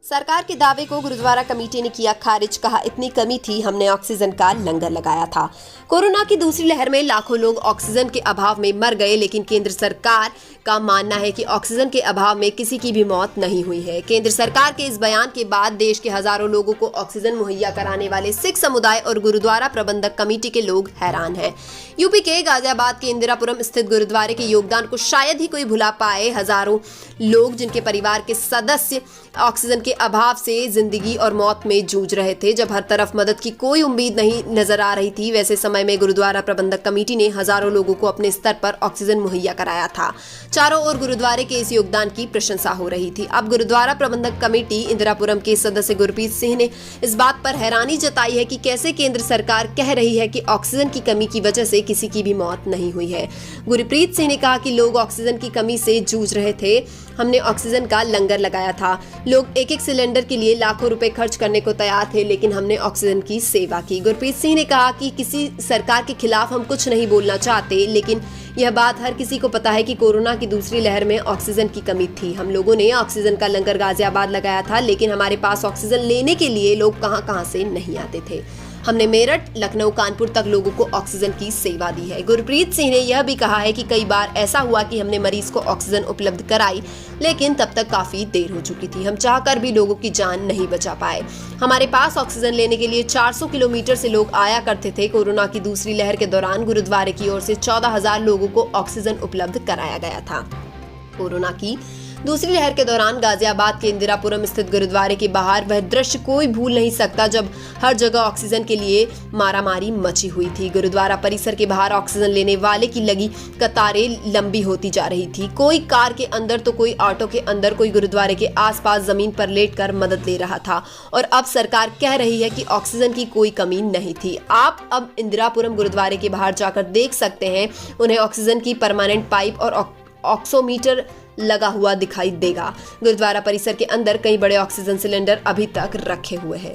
सरकार के दावे को गुरुद्वारा कमेटी ने किया खारिज। कहा, इतनी कमी थी, हमने ऑक्सीजन का लंगर लगाया था। कोरोना की दूसरी लहर में लाखों लोग ऑक्सीजन के अभाव में मर गए, लेकिन केंद्र सरकार का मानना है कि ऑक्सीजन के अभाव में किसी की भी मौत नहीं हुई है। केंद्र सरकार के इस बयान के बाद देश के हजारों लोगों को ऑक्सीजन मुहैया कराने वाले सिख समुदाय और गुरुद्वारा प्रबंधक कमेटी के लोग हैरान हैं। यूपी के गाजियाबाद के इंदिरापुरम स्थित गुरुद्वारे के योगदान को शायद ही कोई भुला पाए। हजारों लोग जिनके परिवार के सदस्य ऑक्सीजन के अभाव से जिंदगी और मौत में जूझ रहे थे। जब हर तरफ मदद की कोई उम्मीद नहीं नजर आ रही थी, वैसे समय में गुरुद्वारा प्रबंधक कमेटी ने हजारों लोगों को अपने स्तर पर ऑक्सीजन मुहैया कराया था। चारों ओर गुरुद्वारे के इस योगदान की प्रशंसा हो रही थी। अब गुरुद्वारा प्रबंधक कमेटी इंदिरापुरम के सदस्य गुरप्रीत सिंह ने इस बात पर हैरानी जताई है कि कैसे केंद्र सरकार कह रही है कि ऑक्सीजन की कमी की वजह से किसी की भी मौत नहीं हुई है। गुरप्रीत सिंह ने कहा कि लोग ऑक्सीजन की कमी से जूझ रहे थे, हमने ऑक्सीजन का लंगर लगाया था। लोग एक एक सिलेंडर के लिए लाखों रुपए खर्च करने को तैयार थे, लेकिन हमने ऑक्सीजन की सेवा की। गुरप्रीत सिंह ने कहा कि किसी सरकार के खिलाफ हम कुछ नहीं बोलना चाहते, लेकिन यह बात हर किसी को पता है कि कोरोना की दूसरी लहर में ऑक्सीजन की कमी थी। हम लोगों ने ऑक्सीजन का लंगर गाजियाबाद लगाया था, लेकिन हमारे पास ऑक्सीजन लेने के लिए लोग कहां से नहीं आते थे। हमने मेरठ, लखनऊ, कानपुर तक लोगों को ऑक्सीजन की सेवा दी है। गुरप्रीत सिंह ने यह भी कहा है कि कई बार ऐसा हुआ कि हमने मरीज को ऑक्सीजन उपलब्ध कराई, लेकिन तब तक काफी देर हो चुकी थी। हम चाहकर भी लोगों की जान नहीं बचा पाए। हमारे पास ऑक्सीजन लेने के लिए 400 किलोमीटर से लोग आया करते थे। कोरोना की दूसरी लहर के दौरान गुरुद्वारे की ओर से 14,000 लोगों को ऑक्सीजन उपलब्ध कराया गया था। कोरोना की दूसरी लहर के दौरान गाजियाबाद के इंदिरापुरम स्थित गुरुद्वारे के बाहर वह दृश्य कोई भूल नहीं सकता, जब हर जगह ऑक्सीजन के लिए मारामारी मची हुई थी। गुरुद्वारा परिसर के बाहर ऑक्सीजन लेने वाले की लगी कतारें लंबी होती जा रही थी। कोई कार के अंदर तो कोई ऑटो के अंदर, कोई गुरुद्वारे के आसपास जमीन पर लेटकर मदद ले रहा था। और अब सरकार कह रही है कि ऑक्सीजन की कोई कमी नहीं थी। आप अब इंदिरापुरम गुरुद्वारे के बाहर जाकर देख सकते हैं, उन्हें ऑक्सीजन की परमानेंट पाइप और ऑक्सीमीटर लगा हुआ दिखाई देगा। गुरुद्वारा परिसर के अंदर कई बड़े ऑक्सीजन सिलेंडर अभी तक रखे हुए हैं।